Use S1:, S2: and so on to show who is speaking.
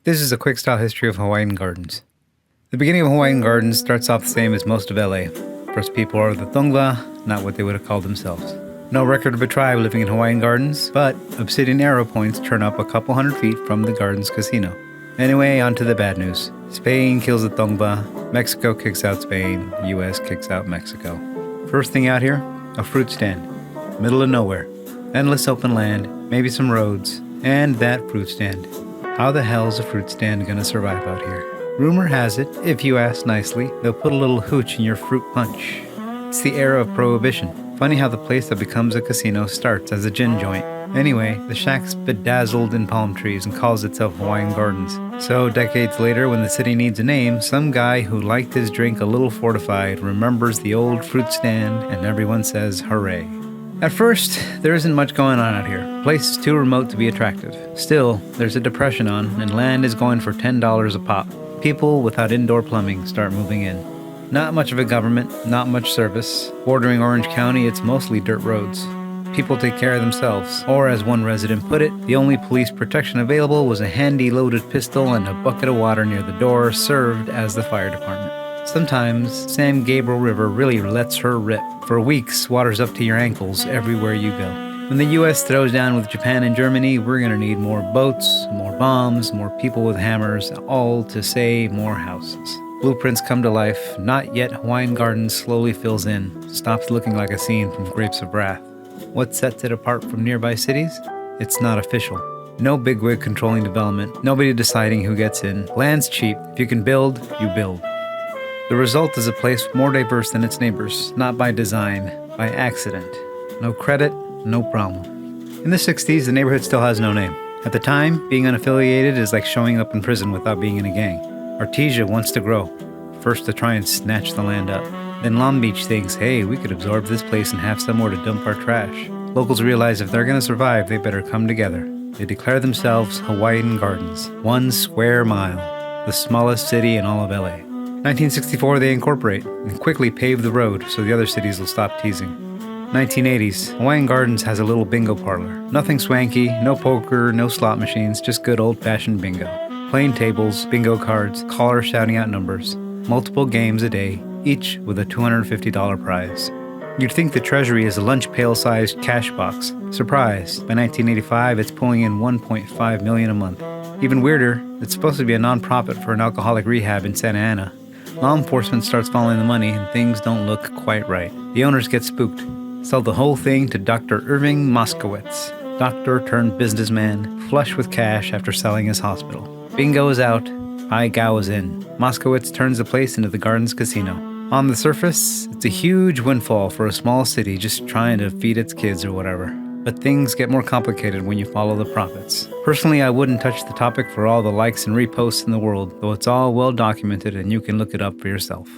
S1: This is a quick-style history of Hawaiian gardens. The beginning of Hawaiian gardens starts off the same as most of LA. First people are the Tongva, not what they would have called themselves. No record of a tribe living in Hawaiian gardens, but obsidian arrow points turn up a couple hundred feet from the gardens casino. Anyway, on to the bad news. Spain kills the Tongva, Mexico kicks out Spain, US kicks out Mexico. First thing out here, a fruit stand. Middle of nowhere. Endless open land, maybe some roads, and that fruit stand. How the hell's a fruit stand gonna survive out here? Rumor has it, if you ask nicely, they'll put a little hooch in your fruit punch. It's the era of prohibition. Funny how the place that becomes a casino starts as a gin joint. Anyway, the shack's bedazzled in palm trees and calls itself Hawaiian Gardens. So decades later, when the city needs a name, some guy who liked his drink a little fortified remembers the old fruit stand and everyone says hooray. At first, there isn't much going on out here. The place is too remote to be attractive. Still, there's a depression on, and land is going for $10 a pop. People without indoor plumbing start moving in. Not much of a government, not much service. Bordering Orange County, it's mostly dirt roads. People take care of themselves, or as one resident put it, the only police protection available was a handy loaded pistol and a bucket of water near the door served as the fire department. Sometimes, San Gabriel River really lets her rip. For weeks, water's up to your ankles everywhere you go. When the US throws down with Japan and Germany, we're gonna need more boats, more bombs, more people with hammers, all to say more houses. Blueprints come to life, not yet Hawaiian Gardens slowly fills in, stops looking like a scene from Grapes of Wrath. What sets it apart from nearby cities? It's not official. No bigwig controlling development, nobody deciding who gets in. Land's cheap. If you can build, you build. The result is a place more diverse than its neighbors, not by design, by accident. No credit, no problem. In the 60s, the neighborhood still has no name. At the time, being unaffiliated is like showing up in prison without being in a gang. Artesia wants to grow, first to try and snatch the land up. Then Long Beach thinks, hey, we could absorb this place and have somewhere to dump our trash. Locals realize if they're going to survive, they better come together. They declare themselves Hawaiian Gardens, 1 square mile, the smallest city in all of LA. 1964, they incorporate and quickly pave the road so the other cities will stop teasing. 1980s, Hawaiian Gardens has a little bingo parlor. Nothing swanky, no poker, no slot machines, just good old-fashioned bingo. Plain tables, bingo cards, callers shouting out numbers. Multiple games a day, each with a $250 prize. You'd think the treasury is a lunch pail-sized cash box. Surprise, by 1985, it's pulling in $1.5 million a month. Even weirder, it's supposed to be a non-profit for an alcoholic rehab in Santa Ana. Law enforcement starts following the money and things don't look quite right. The owners get spooked. Sell the whole thing to Dr. Irving Moskowitz, doctor turned businessman, flush with cash after selling his hospital. Bingo is out, Pai Gao is in. Moskowitz turns the place into the Gardens Casino. On the surface, it's a huge windfall for a small city just trying to feed its kids or whatever. But things get more complicated when you follow the profits. Personally, I wouldn't touch the topic for all the likes and reposts in the world, though it's all well documented and you can look it up for yourself.